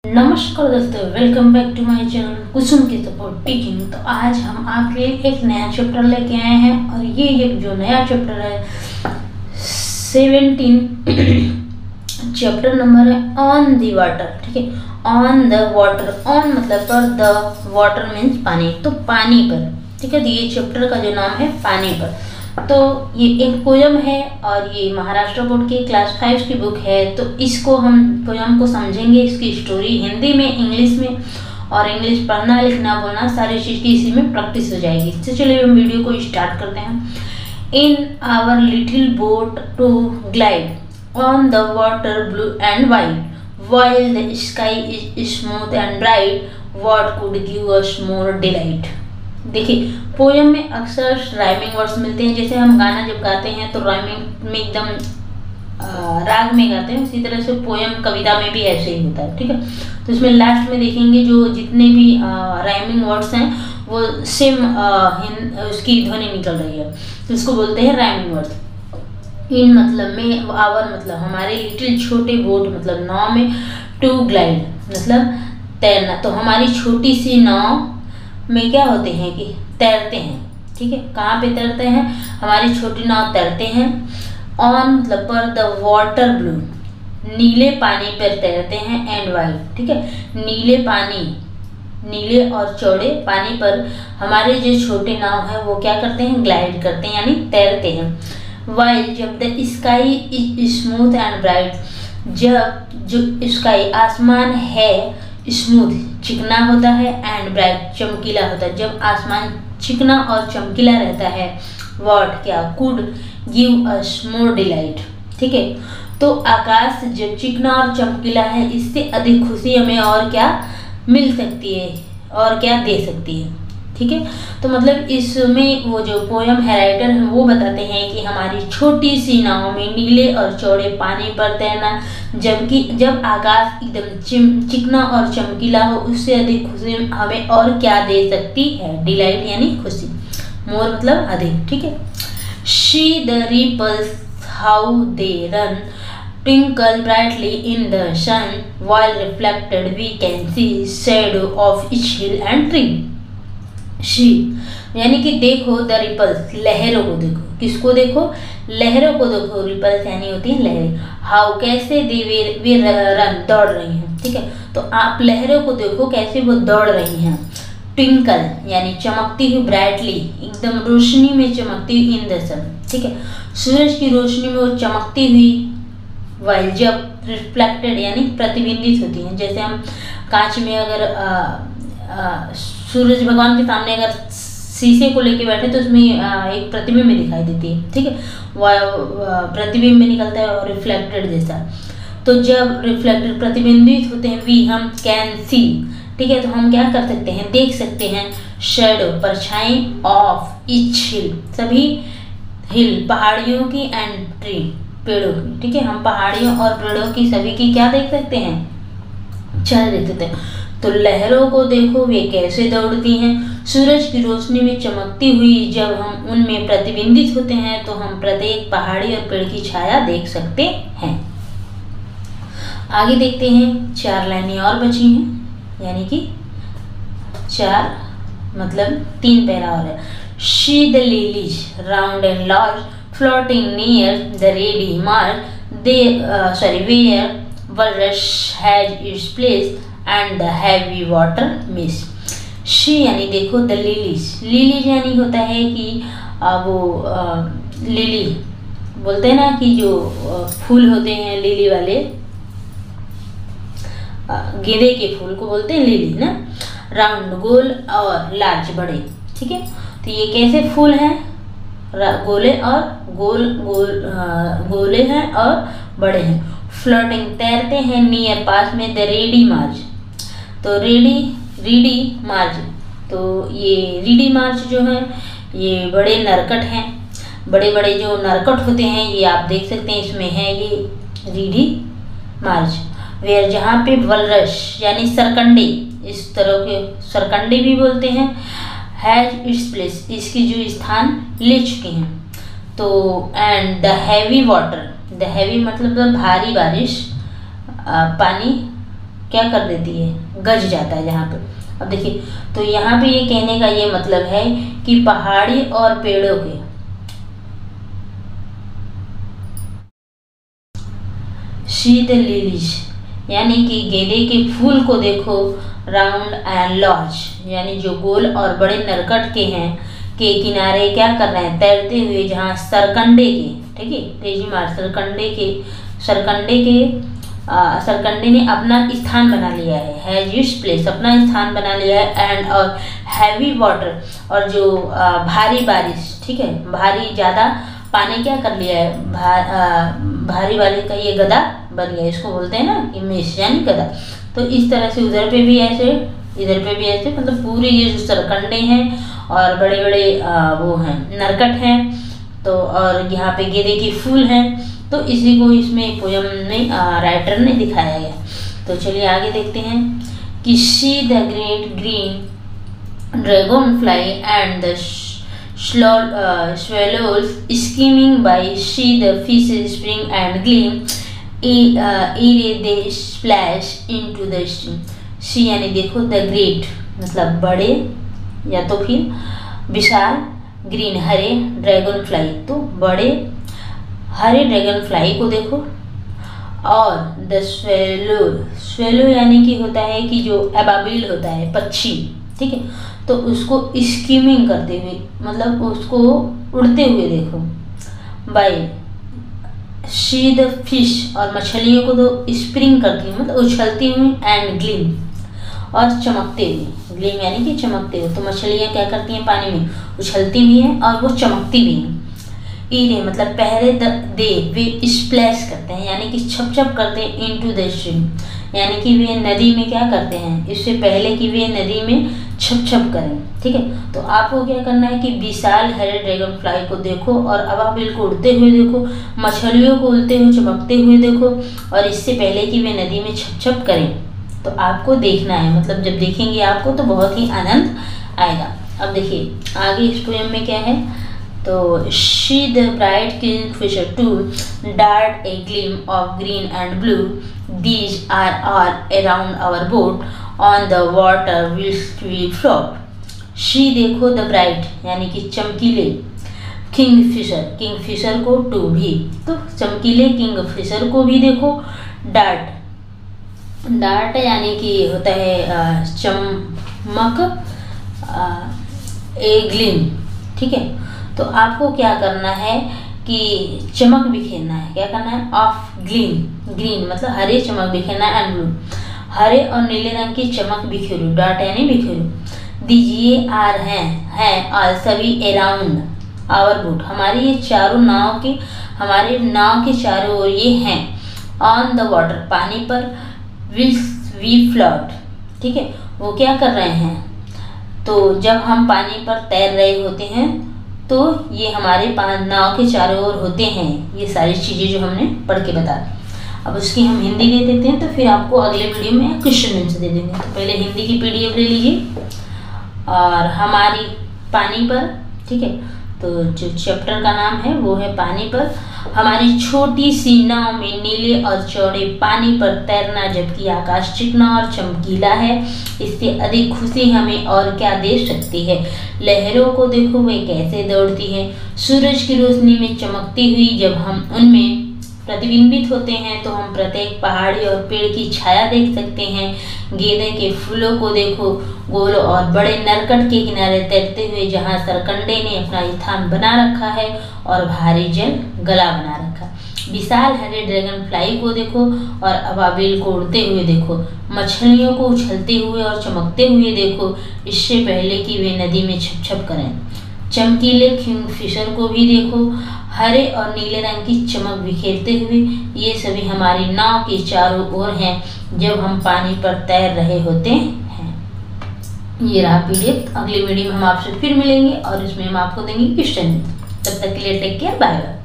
नमस्कार दोस्तों, welcome back to my channel Kusum की सपोर्ट टीचिंग। तो आज हम आपके लिए एक नया चैप्टर लेके आए हैं और ये एक जो नया चैप्टर है 17 चैप्टर नंबर है ऑन द वाटर। ठीक है, ऑन द वाटर, ऑन मतलब पर, द वाटर मीन्स पानी, तो पानी पर। ठीक है, तो ये चैप्टर का जो नाम है पानी पर। तो ये एक पोयम है और ये महाराष्ट्र बोर्ड की क्लास 5 की बुक है। तो इसको हम पोयम को समझेंगे, इसकी स्टोरी हिंदी में, इंग्लिश में, और इंग्लिश पढ़ना लिखना बोलना सारी चीज़ की इसी में प्रैक्टिस हो जाएगी। तो चलिए हम वीडियो को स्टार्ट करते हैं। In our little boat to glide on the water blue and white while the sky is smooth and bright, what could give us more delight। देखिए, पोयम में अक्सर राइमिंग वर्ड्स मिलते हैं। जैसे हम गाना जब गाते हैं तो राइमिंग में एकदम राग में गाते हैं, उसी तरह से पोयम कविता में भी ऐसे ही होता है। ठीक है, तो इसमें लास्ट में देखेंगे जो जितने भी राइमिंग वर्ड्स हैं वो सेम उसकी ध्वनि निकल रही है, तो इसको बोलते हैं राइमिंग वर्ड्स। इन मतलब में, आवर मतलब हमारे, लिटिल छोटे, बोट मतलब नाव में, टू ग्लाइड मतलब तैरना। तो हमारी छोटी सी नाव में क्या होते हैं कि तैरते हैं। ठीक है, कहाँ पे तैरते हैं? हमारी छोटी नाव तैरते हैं। ऑन मतलब पर, द वाटर ब्लू नीले पानी पर तैरते हैं, एंड वाइट। ठीक है, नीले पानी, नीले और चौड़े पानी पर हमारे जो छोटे नाव है वो क्या करते हैं? ग्लाइड करते हैं, यानी तैरते हैं। वाइल जब the sky is smooth and bright, जब जो स्काई आसमान है स्मूथ चिकना होता है, एंड ब्राइट चमकीला होता है। जब आसमान चिकना और चमकीला रहता है, व्हाट क्या, could give us more delight. ठीक है, तो आकाश जब चिकना और चमकीला है, इससे अधिक खुशी हमें और क्या मिल सकती है, और क्या दे सकती है। ठीक है, तो मतलब इसमें वो जो पोयम है राइटर है वो बताते हैं कि हमारी छोटी सी नाव में नीले और चौड़े पानी पर तैरना, जबकि जब आकाश एकदम चिकना और चमकीला हो, उससे अधिक खुशी हमें और क्या दे सकती है? डिलाइट यानी खुशी, मोर मतलब अधिक। ठीक है, see the ripples how they run, twinkle brightly in the sun, while reflected we can see shadow of each hill and tree। She यानी कि देखो, द रिपल्स लहरों को देखो। किसको देखो? लहरों को देखो। रिपल्स यानी होती है लहरें। हाउ कैसे, दे वे रन दौड़ रही हैं। ठीक है, तो आप लहरों को देखो कैसे वो दौड़ रही हैं। ट्विंकल यानी चमकती हुई, ब्राइटली एकदम रोशनी में चमकती हुई, इन द सन। ठीक है, सूरज की रोशनी में वो चमकती हुई। वाइल जब, रिफ्लेक्टेड यानी प्रतिबिंबित होती हैं। जैसे हम कांच में अगर सूरज भगवान के सामने अगर शीशे को लेके बैठे तो उसमें एक प्रतिबिंब में दिखाई देती है। ठीक है, वह प्रतिबिंब में निकलता है और रिफ्लेक्टेड जैसा। तो जब रिफ्लेक्टेड प्रतिबिंबित होते हैं, वी हम कैन सी। ठीक है, तो हम क्या कर सकते हैं? देख सकते हैं। शैडो परछाई, ऑफ ईच हिल सभी हिल पहाड़ियों की, एंड ट्री पेड़ों की। ठीक है, हम पहाड़ियों और पेड़ों की सभी की क्या देख सकते हैं? छाया देख सकते हैं। तो लहरों को देखो वे कैसे दौड़ती हैं। सूरज की रोशनी में चमकती हुई जब हम उनमें प्रतिबिंबित होते हैं तो हम प्रत्येक पहाड़ी और पेड़ की छाया देख सकते हैं। आगे देखते हैं, 4 लाइनें और बची हैं, यानी कि 4 मतलब 3 पैरा और है। See the lilies round and large floating near the reedy marsh, where walrus has its place and the heavy water mist। She यानी देखो, द लिलीज, लिलीज यानी होता है कि वो लिली बोलते हैं ना कि जो फूल होते हैं लिली वाले, गेंदे के फूल को बोलते हैं लिली ना। राउंड गोल और लार्ज बड़े। ठीक है, तो ये कैसे फूल हैं? गोले और गोले हैं और बड़े हैं। फ्लोटिंग तैरते हैं, नियर पास में, द रेडी मार्च तो रीडी मार्च, तो ये रीडी मार्च जो है ये बड़े नरकट हैं। बड़े बड़े जो नरकट होते हैं ये आप देख सकते हैं, इसमें है ये रीडी मार्च। वेयर जहाँ पे वलरस यानी सरकंडे, इस तरह के सरकंडे भी बोलते हैं। हैज इट्स प्लेस इसकी जो स्थान ले चुके हैं। तो and the heavy water, the heavy मतलब भारी बारिश, पानी क्या कर देती है, गज जाता है जहाँ पे। अब देखिए, तो यहाँ पे ये कहने का ये मतलब है कि पहाड़ी और पेड़ों के सी द लिलीज यानी कि गेंदे के फूल को देखो, राउंड एंड लार्ज यानी जो गोल और बड़े नरकट के हैं के किनारे क्या कर रहे हैं, तैरते हुए, जहाँ सरकंडे के, ठीक है, तेजी मार, सरकंडे ने अपना स्थान बना लिया है, हैज इट्स प्लेस, अपना स्थान बना लिया है, एंड और हैवी वाटर, और जो भारी बारिश, ठीक है, भारी ज़्यादा पानी क्या कर लिया है, भारी वाले का ये गदा बन गया, इसको बोलते हैं ना इमेज यानी गदा। तो इस तरह से उधर पे भी ऐसे, इधर पे भी ऐसे, मतलब पूरे ये जो सरकंडे हैं और बड़े बड़े वो हैं नरकट हैं, तो और यहाँ पे गेंदे के फूल हैं, तो इसी को इसमें पोयम में राइटर ने दिखाया है। तो चलिए आगे देखते हैं कि see the great green dragon fly and the swallows skimming by, see the fishes spring and gleam, ere they splash into the stream। सी यानी देखो, द ग्रेट मतलब बड़े या तो फिर विशाल, ग्रीन हरे, ड्रैगन फ्लाई तो बड़े हरे ड्रैगन फ्लाई को देखो, और द स्वेलो यानी कि होता है कि जो एबाबिल होता है पक्षी, ठीक है, तो उसको स्कीमिंग करते हुए मतलब उसको उड़ते हुए देखो, बाय सी द फिश और मछलियों को तो स्प्रिंग करती हुई मतलब उछलती हुई, एंड ग्लीम और चमकते हुए, ग्लीम यानी कि चमकते हुए, तो मछलियाँ क्या करती हैं, पानी में उछलती भी हैं और वो चमकती भी हैं। ईरे मतलब पहले दे वे स्प्लैश करते हैं यानी कि छप छप करते हैं, इनटू द स्ट्रीम यानी कि वे नदी में क्या करते हैं, इससे पहले कि वे नदी में छप छप करें, ठीक है। तो आपको क्या करना है कि विशाल हरे ड्रैगन फ्लाई को देखो और अबाबिल को उड़ते हुए देखो, मछलियों को उड़ते हुए चमकते हुए देखो, और इससे पहले कि वे नदी में छप छप करें। तो आपको देखना है, मतलब जब देखेंगे आपको तो बहुत ही आनंद आएगा। अब देखिए आगे इस पोएम में क्या है, तो see the bright kingfisher to dart a gleam of green and blue, these are all around our boat, on the water wills we float. See देखो, द ब्राइट यानी कि चमकीले, किंगफिशर को टू भी, तो चमकीले किंगफिशर को भी देखो, डार्ट यानी कि होता है चमक, ए ग्लीम, ठीक है। तो आपको क्या करना है कि चमक बिखेरना है, क्या करना है, ऑफ ग्रीन मतलब हरे चमक बिखेरना, एंड ब्लू हरे और नीले रंग की चमक बिखेरो, डार्ट यानी बिखेरो। दीजिए आर हैं और सभी अराउंड आवर बोट, हमारी ये चारों नाव के, हमारे नाव के चारों ओर ये हैं, ऑन द वाटर पानी पर, वी फ्लोट, ठीक है, वो क्या कर रहे हैं, तो जब हम पानी पर तैर रहे होते हैं तो ये हमारे नाव के चारों ओर होते हैं, ये सारी चीज़ें जो हमने पढ़ के बता दी। अब उसकी हम हिंदी दे देते हैं, तो फिर आपको अगले वीडियो में क्वेश्चन आंसर दे देंगे। तो पहले हिंदी की पीडीएफ ले लीजिए, और हमारी पानी पर, ठीक है, तो जो चैप्टर का नाम है वो है पानी पर। हमारी छोटी सी नाव में नीले और चौड़े पानी पर तैरना, जबकि आकाश चिकना और चमकीला है, इससे अधिक खुशी हमें और क्या दे सकती है। लहरों को देखो वे कैसे दौड़ती हैं, सूरज की रोशनी में चमकती हुई, जब हम उनमें प्रतिबिंबित होते हैं तो हम प्रत्येक पहाड़ी और पेड़ की छाया देख सकते हैं। गेंदे के फूलों को देखो, गोल और बड़े नरकट के किनारे तैरते हुए, जहां सरकंडे ने अपना स्थान बना रखा है और भारी जल गला बना रखा। विशाल हरे ड्रैगन फ्लाई को देखो और अबाबिल को उड़ते हुए देखो, मछलियों को उछलते हुए और चमकते हुए देखो, इससे पहले कि वे नदी में छप छप करें। चमकीले किंगफिशर को भी देखो, हरे और नीले रंग की चमक बिखेरते हुए, ये सभी हमारी नाव के चारों ओर हैं जब हम पानी पर तैर रहे होते हैं। ये रहा पीडीएफ। अगली वीडियो में हम आपसे फिर मिलेंगे और इसमें हम आपको देंगे क्वेश्चन। तब तक के लिए टेक केयर, बाय बाय।